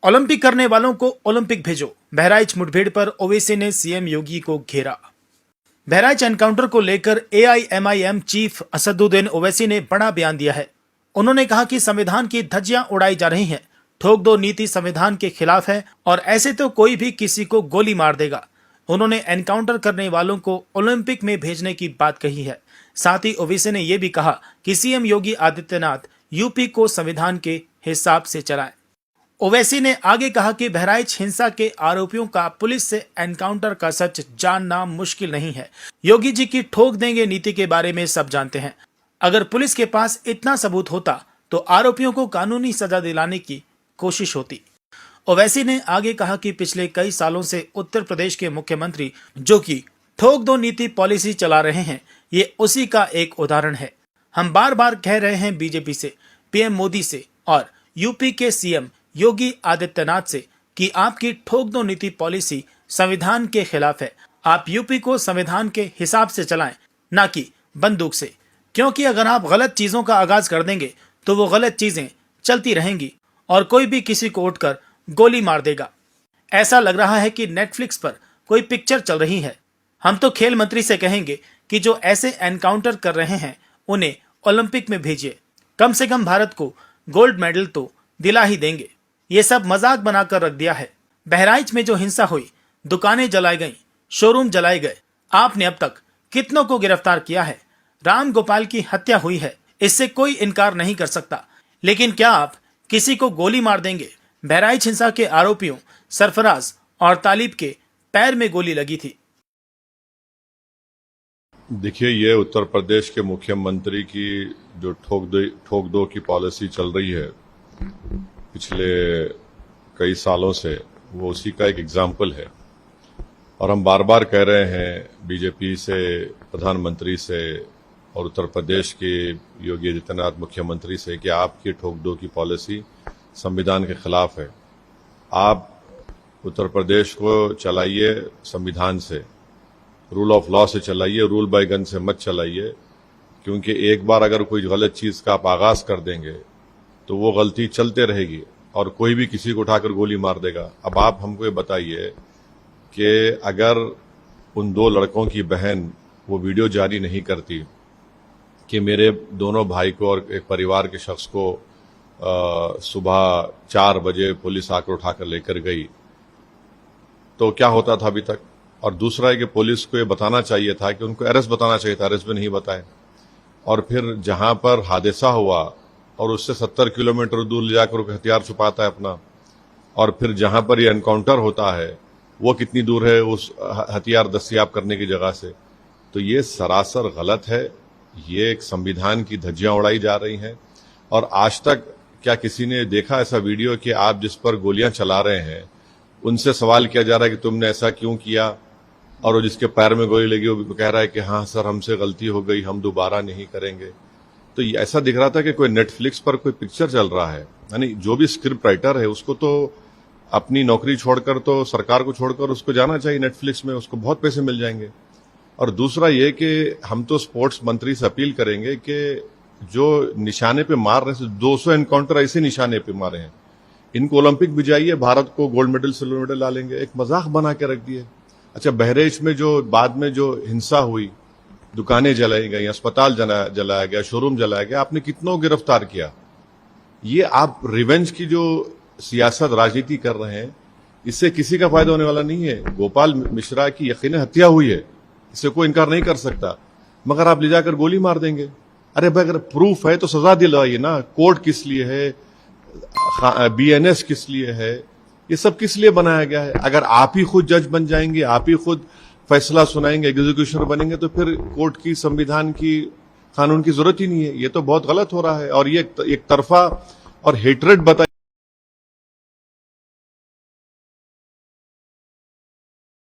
Olympic करने वालों को ओलंपिक भेजो। बहराइच मुठभेड़ पर ओवैसी ने सीएम योगी को घेरा। बहराइच एनकाउंटर को लेकर एआईएमआईएम चीफ असदुद्दीन ओवैसी ने बड़ा बयान दिया है। उन्होंने कहा कि संविधान की धज्जियां उड़ाई जा रही हैं। ठोक दो नीति संविधान के खिलाफ है और ऐसे तो कोई भी किसी को गोली मार देगा। उन्होंने एनकाउंटर करने वालों को ओलंपिक में भेजने की बात कही है। साथ ही ओवैसी ने यह भी कहा कि सीएम योगी आदित्यनाथ यूपी को संविधान के हिसाब से चलाएं। ओवैसी ने आगे कहा कि बहराइच हिंसा के आरोपियों का पुलिस से एनकाउंटर का सच जानना मुश्किल नहीं है। योगी जी की ठोक देंगे नीति के बारे में सब जानते हैं। अगर पुलिस के पास इतना सबूत होता तो आरोपियों को कानूनी सजा दिलाने की कोशिश होती। ओवैसी ने आगे कहा कि पिछले कई सालों से उत्तर प्रदेश के मुख्यमंत्री जो कि ठोक दो नीति पॉलिसी चला रहे हैं, ये उसी का एक उदाहरण है। हम बार बार कह रहे हैं बीजेपी से, पीएम मोदी से और यूपी के सीएम योगी आदित्यनाथ से कि आपकी ठोक दो नीति पॉलिसी संविधान के खिलाफ है। आप यूपी को संविधान के हिसाब से चलाएं, ना कि बंदूक से, क्योंकि अगर आप गलत चीजों का आगाज कर देंगे तो वो गलत चीजें चलती रहेंगी और कोई भी किसी को उठकर गोली मार देगा। ऐसा लग रहा है कि नेटफ्लिक्स पर कोई पिक्चर चल रही है। हम तो खेल मंत्री से कहेंगे कि जो ऐसे एनकाउंटर कर रहे हैं उन्हें ओलंपिक में भेजिए। कम से कम भारत को गोल्ड मेडल तो दिला ही देंगे। ये सब मजाक बनाकर रख दिया है। बहराइच में जो हिंसा हुई, दुकानें जलाई गईं, शोरूम जलाए गए, आपने अब तक कितनों को गिरफ्तार किया है। राम गोपाल की हत्या हुई है, इससे कोई इनकार नहीं कर सकता। लेकिन क्या आप किसी को गोली मार देंगे? बहराइच हिंसा के आरोपियों सरफराज और तालिब के पैर में गोली लगी थी। देखिए, ये उत्तर प्रदेश के मुख्यमंत्री की जो ठोक दो की पॉलिसी चल रही है पिछले कई सालों से, वो उसी का एक एग्जाम्पल है। और हम बार बार कह रहे हैं बीजेपी से, प्रधानमंत्री से और उत्तर प्रदेश के योगी आदित्यनाथ मुख्यमंत्री से कि आपकी ठोक दो की पॉलिसी संविधान के खिलाफ है। आप उत्तर प्रदेश को चलाइए संविधान से, रूल ऑफ लॉ से चलाइए, रूल बाय गन से मत चलाइए। क्योंकि एक बार अगर कोई गलत चीज का आप आगाज कर देंगे तो वो गलती चलते रहेगी और कोई भी किसी को उठाकर गोली मार देगा। अब आप हमको ये बताइए कि अगर उन दो लड़कों की बहन वो वीडियो जारी नहीं करती कि मेरे दोनों भाई को और एक परिवार के शख्स को सुबह 4 बजे पुलिस आकर उठाकर लेकर गई, तो क्या होता था अभी तक? और दूसरा है कि पुलिस को ये बताना चाहिए था कि उनको अरेस्ट बताना चाहिए था, अरेस्ट भी नहीं बताए। और फिर जहां पर हादसा हुआ और उससे 70 किलोमीटर दूर ले जाकर हथियार छुपाता है अपना, और फिर जहां पर ये एनकाउंटर होता है वो कितनी दूर है उस हथियार दस्तयाब करने की जगह से। तो ये सरासर गलत है। ये एक संविधान की धज्जियां उड़ाई जा रही हैं। और आज तक क्या किसी ने देखा ऐसा वीडियो कि आप जिस पर गोलियां चला रहे हैं उनसे सवाल किया जा रहा है कि तुमने ऐसा क्यों किया? और वो जिसके पैर में गोली लगी वो कह रहा है कि हाँ सर, हमसे गलती हो गई, हम दोबारा नहीं करेंगे। तो ऐसा दिख रहा था कि कोई नेटफ्लिक्स पर कोई पिक्चर चल रहा है। यानी जो भी स्क्रिप्ट राइटर है उसको तो अपनी नौकरी छोड़कर, तो सरकार को छोड़कर उसको जाना चाहिए नेटफ्लिक्स में, उसको बहुत पैसे मिल जाएंगे। और दूसरा ये कि हम तो स्पोर्ट्स मंत्री से अपील करेंगे कि जो निशाने पे मार रहे हैं, 200 एनकाउंटर ऐसे निशाने पे मारे हैं, इनको ओलंपिक भिजाइए, भारत को गोल्ड मेडल सिल्वर मेडल ला लेंगे। एक मजाक बना के रख दिए। अच्छा, बहराइच में जो बाद में जो हिंसा हुई, दुकानें जलाई गई, अस्पताल जलाया गया, शोरूम जलाया गया, आपने कितनों गिरफ्तार किया? ये आप रिवेंज की जो सियासत राजनीति कर रहे हैं, इससे किसी का फायदा होने वाला नहीं है। गोपाल मिश्रा की यकीनन हत्या हुई है, इससे कोई इनकार नहीं कर सकता, मगर आप ले जाकर गोली मार देंगे। अरे भाई, अगर प्रूफ है तो सजा दिलाइए ना। कोर्ट किस लिए है? बीएनएस किस लिए है? ये सब किस लिए बनाया गया है? अगर आप ही खुद जज बन जाएंगे, आप ही खुद फैसला सुनाएंगे, एग्जीक्यूशनर बनेंगे, तो फिर कोर्ट की, संविधान की, कानून की जरूरत ही नहीं है। ये तो बहुत गलत हो रहा है। और ये एक तरफा और हेट्रेड